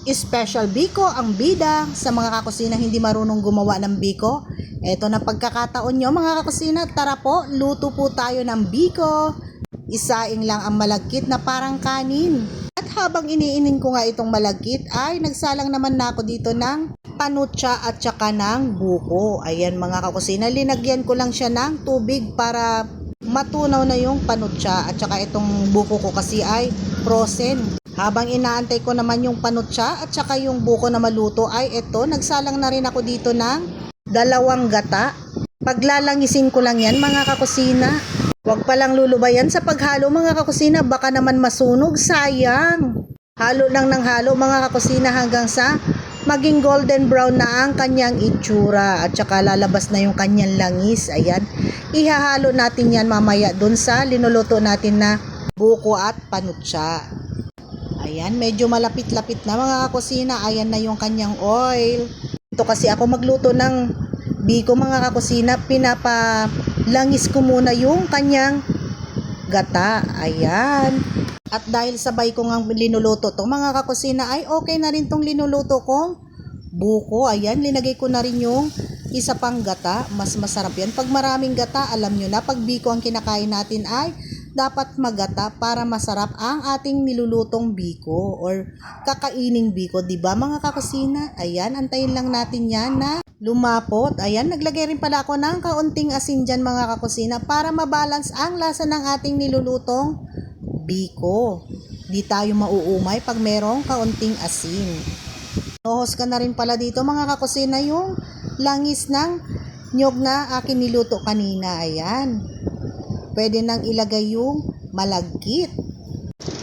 Special biko ang bida sa mga kakusina hindi marunong gumawa ng biko. Eto na pagkakataon nyo mga kakusina, tara po, luto po tayo ng biko. Isaing lang ang malagkit na parang kanin. At habang iniinin ko nga itong malagkit ay nagsalang naman na ako dito ng panutsa at saka ng buko. Ayan mga kakusina, linagyan ko lang siya ng tubig para matunaw na yung panutsa at saka itong buko ko kasi ay frozen. Habang inaantay ko naman yung panutsa at saka yung buko na maluto ay eto, nagsalang na rin ako dito ng 2 gata. Paglalangisin ko lang yan mga kakusina. Huwag palang lulubayan sa paghalo mga kakusina, baka naman masunog, sayang. Halo lang ng halo mga kakusina hanggang sa maging golden brown na ang kanyang itsura at saka lalabas na yung kanyang langis. Ayan, ihahalo natin yan mamaya dun sa linuluto natin na buko at panutsa. Ayan, medyo malapit-lapit na mga kakusina. Ayan na yung kanyang oil. Ito kasi ako magluto ng biko mga kakusina, pinapalangis ko muna yung kanyang gata. Ayan. At dahil sabay ko nga linuluto to mga kakusina ay okay na rin tong linuluto kong buko. Ayan, linagay ko na rin yung isa pang gata. Mas masarap yan pag maraming gata. Alam nyo na, pag biko ang kinakain natin ay dapat magata para masarap ang ating nilulutong biko or kakaining biko, di ba mga kakusina? Ayan, antayin lang natin yan na lumapot. Ayan, naglagay rin pala ako ng kaunting asin dyan mga kakusina para mabalance ang lasa ng ating nilulutong biko. Di tayo mauumay pag merong kaunting asin. Nohos ka na rin pala dito mga kakusina yung langis ng nyog na akin niluto kanina. Ayan. Pwede nang ilagay yung malagkit.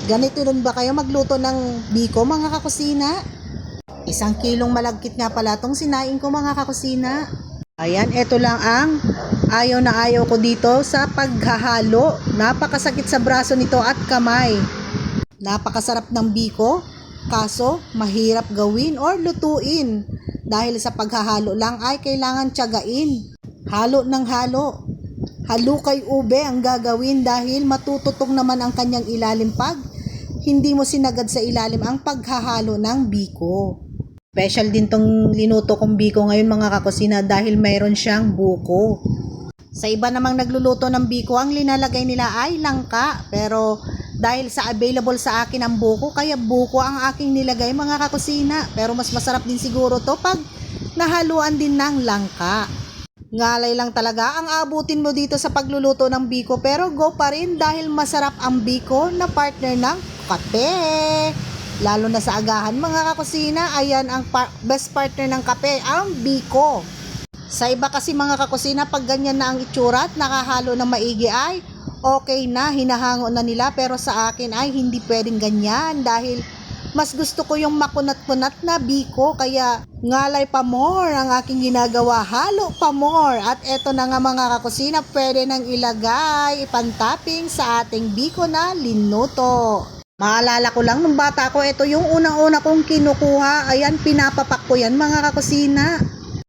Ganito rin ba kayo magluto ng biko mga kakusina? 1 kilong malagkit nga pala itong sinaing ko mga kakusina. Ayan, eto lang ang ayaw na ayaw ko dito sa paghahalo. Napakasakit sa braso nito at kamay. Napakasarap ng biko, kaso mahirap gawin or lutuin. Dahil sa paghahalo lang ay kailangan tiyagain. Halo ng halo. Halukay ube ang gagawin dahil matututong naman ang kanyang ilalim pag hindi mo sinagad sa ilalim ang paghahalo ng biko. Special din tong linuto kong biko ngayon mga kakusina dahil mayroon siyang buko. Sa iba namang nagluluto ng biko, ang linalagay nila ay langka. Pero dahil sa available sa akin ang buko, kaya buko ang aking nilagay mga kakusina. Pero mas masarap din siguro to pag nahaluan din ng langka. Ngalay lang talaga ang abutin mo dito sa pagluluto ng biko, pero go pa rin dahil masarap ang biko na partner ng kape. Lalo na sa agahan mga kakusina, ayan ang best partner ng kape, ang biko. Sa iba kasi mga kakusina, pag ganyan na ang itsura at nakahalo ng maigi ay okay na, hinahango na nila, pero sa akin ay hindi pwedeng ganyan dahil mas gusto ko yung makunat-kunat na biko, kaya ngalay pa more ang aking ginagawa, halo pa more. At eto na nga mga kakusina, pwede nang ilagay, ipantopping sa ating biko na linuto. Maalala ko lang nung bata ko, ito yung unang-una kong kinukuha. Ayan, pinapapak ko yan mga kakusina.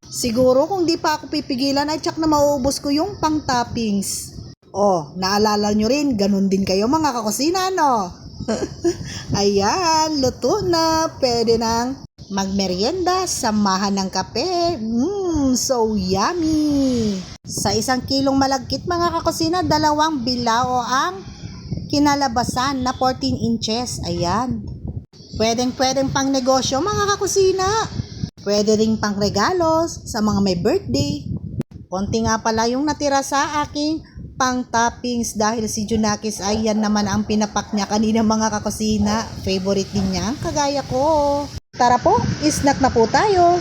Siguro kung di pa ako pipigilan ay tsak na mauubos ko yung pang toppings. Oh, naalala nyo rin, ganun din kayo mga kakusina, no? Ayan, luto na. Pwede nang magmerienda, samahan ng kape. So yummy. Sa 1 kilong malagkit mga kakusina, 2 bilao ang kinalabasan na 14 inches. Ayan. Pwedeng pang negosyo mga kakusina. Pwede ring pang regalos sa mga may birthday. Konti nga pala yung natira sa aking pang toppings dahil si Junakis ay yan naman ang pinapak niya kanina mga kakusina. Favorite din niya, kagaya ko. Tara po, snack na po tayo.